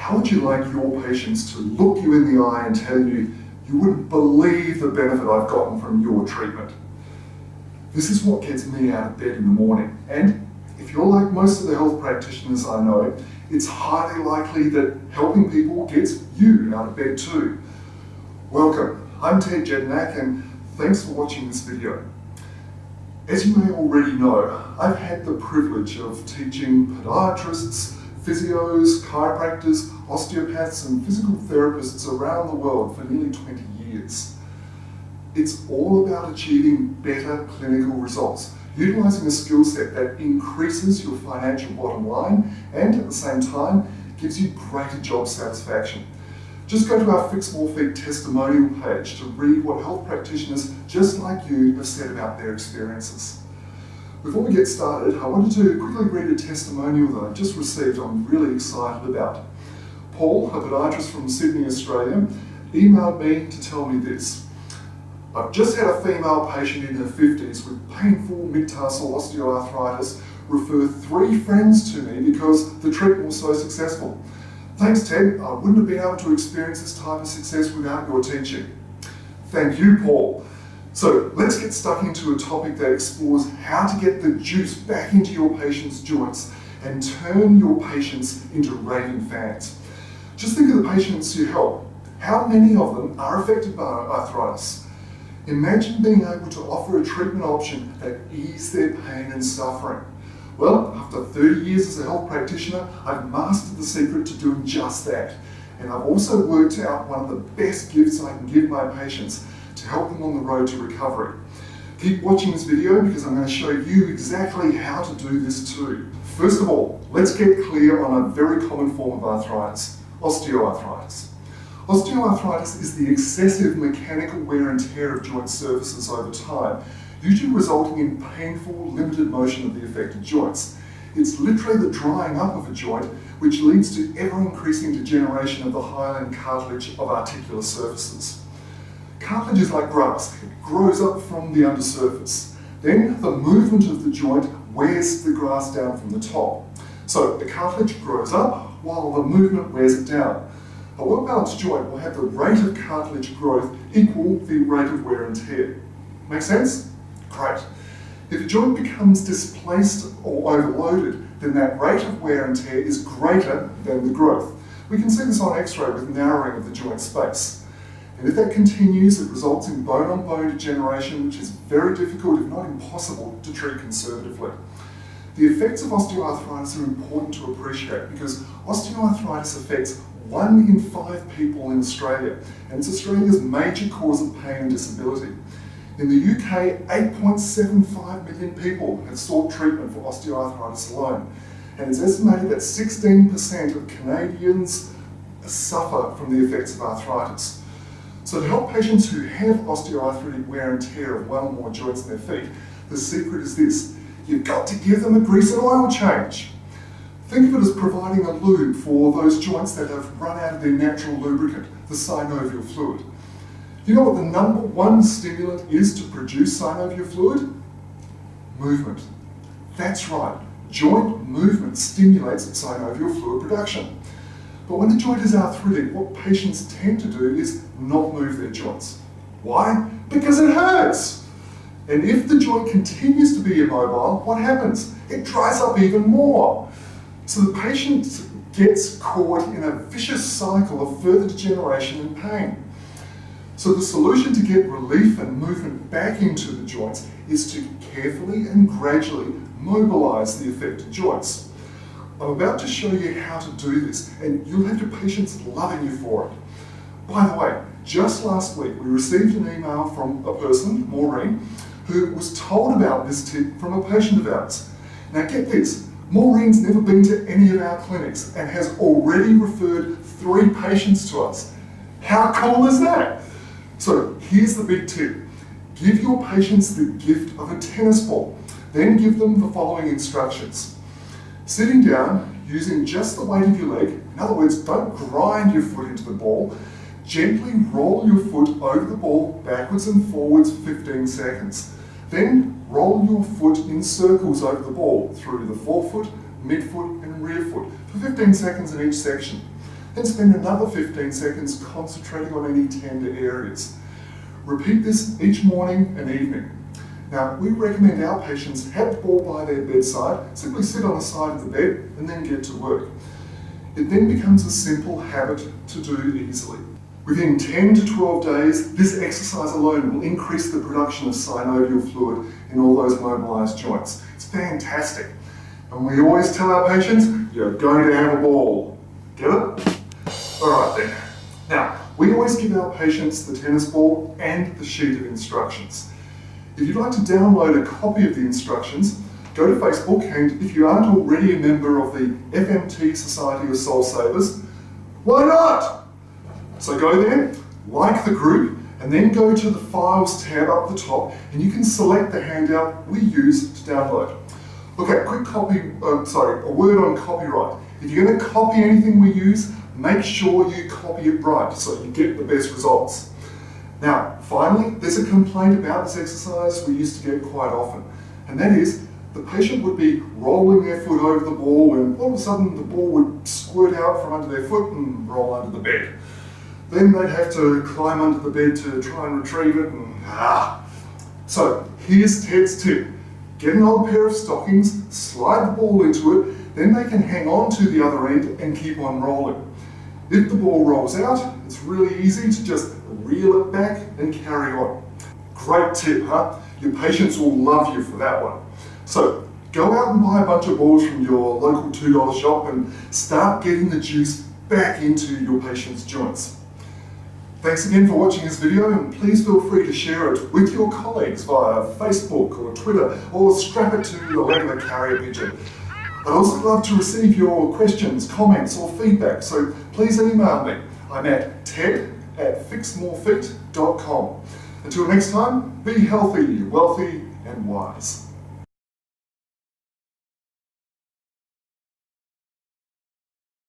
How would you like your patients to look you in the eye and tell you, you wouldn't believe the benefit I've gotten from your treatment? This is what gets me out of bed in the morning. And if you're like most of the health practitioners I know, it's highly likely that helping people gets you out of bed too. Welcome, I'm Ted Jednak, and thanks for watching this video. As you may already know, I've had the privilege of teaching podiatrists, physios, chiropractors, osteopaths, and physical therapists around the world for nearly 20 years. It's all about achieving better clinical results, utilizing a skill set that increases your financial bottom line and at the same time gives you greater job satisfaction. Just go to our Fix More Feet testimonial page to read what health practitioners just like you have said about their experiences. Before we get started, I wanted to quickly read a testimonial that I just received I'm really excited about. Paul, a podiatrist from Sydney, Australia, emailed me to tell me this. I've just had a female patient in her 50s with painful mid-tarsal osteoarthritis refer 3 friends to me because the treatment was so successful. Thanks, Ted. I wouldn't have been able to experience this type of success without your teaching. Thank you, Paul. So let's get stuck into a topic that explores how to get the juice back into your patient's joints and turn your patients into raving fans. Just think of the patients you help. How many of them are affected by arthritis? Imagine being able to offer a treatment option that eases their pain and suffering. Well, after 30 years as a health practitioner, I've mastered the secret to doing just that. And I've also worked out one of the best gifts I can give my patients to help them on the road to recovery. Keep watching this video because I'm going to show you exactly how to do this too. First of all, let's get clear on a very common form of arthritis, osteoarthritis. Osteoarthritis is the excessive mechanical wear and tear of joint surfaces over time, usually resulting in painful, limited motion of the affected joints. It's literally the drying up of a joint, which leads to ever-increasing degeneration of the hyaline cartilage of articular surfaces. Cartilage is like grass. It grows up from the undersurface. Then the movement of the joint wears the grass down from the top. So the cartilage grows up while the movement wears it down. A well-balanced joint will have the rate of cartilage growth equal the rate of wear and tear. Make sense? Great. If a joint becomes displaced or overloaded, then that rate of wear and tear is greater than the growth. We can see this on X-ray with narrowing of the joint space. And if that continues, it results in bone-on-bone degeneration, which is very difficult, if not impossible, to treat conservatively. The effects of osteoarthritis are important to appreciate because osteoarthritis affects 1 in 5 people in Australia, and it's Australia's major cause of pain and disability. In the UK, 8.75 million people have sought treatment for osteoarthritis alone, and it's estimated that 16% of Canadians suffer from the effects of arthritis. So to help patients who have osteoarthritic wear and tear of 1 or more joints in their feet, the secret is this: you've got to give them a grease and oil change. Think of it as providing a lube for those joints that have run out of their natural lubricant, the synovial fluid. You know what the #1 stimulant is to produce synovial fluid? Movement. That's right, joint movement stimulates synovial fluid production. But when the joint is arthritic, what patients tend to do is not move their joints. Why? Because it hurts. And if the joint continues to be immobile, what happens? It dries up even more. So the patient gets caught in a vicious cycle of further degeneration and pain. So the solution to get relief and movement back into the joints is to carefully and gradually mobilize the affected joints. I'm about to show you how to do this, and you'll have your patients loving you for it. By the way, just last week we received an email from a person, Maureen, who was told about this tip from a patient of ours. Now get this, Maureen's never been to any of our clinics and has already referred 3 patients to us. How cool is that? So here's the big tip. Give your patients the gift of a tennis ball. Then give them the following instructions. Sitting down, using just the weight of your leg, in other words, don't grind your foot into the ball, gently roll your foot over the ball backwards and forwards for 15 seconds. Then roll your foot in circles over the ball through the forefoot, midfoot and rear foot for 15 seconds in each section. Then spend another 15 seconds concentrating on any tender areas. Repeat this each morning and evening. Now, we recommend our patients have the ball by their bedside, simply sit on the side of the bed and then get to work. It then becomes a simple habit to do easily. Within 10 to 12 days, this exercise alone will increase the production of synovial fluid in all those mobilized joints. It's fantastic. And we always tell our patients, you're going to have a ball. Get it? All right then. Now, we always give our patients the tennis ball and the sheet of instructions. If you'd like to download a copy of the instructions, go to Facebook, and if you aren't already a member of the FMT Society of Soul Savers, why not? So go there, like the group, and then go to the Files tab up the top, and you can select the handout we use to download. Okay, a word on copyright. If you're going to copy anything we use, make sure you copy it right so you get the best results. Now, finally, there's a complaint about this exercise we used to get quite often, and that is the patient would be rolling their foot over the ball and all of a sudden the ball would squirt out from under their foot and roll under the bed. Then they'd have to climb under the bed to try and retrieve it So here's Ted's tip. Get an old pair of stockings, slide the ball into it, then they can hang on to the other end and keep on rolling. If the ball rolls out, it's really easy to just reel it back and carry on. Great tip, huh? Your patients will love you for that one. So go out and buy a bunch of balls from your local $2 shop and start getting the juice back into your patient's joints. Thanks again for watching this video, and please feel free to share it with your colleagues via Facebook or Twitter, or strap it to the leg of a carrier pigeon. I'd also love to receive your questions, comments or feedback, so please email me. I'm at ted@fixmorefeet.com. Until next time, be healthy, wealthy and wise.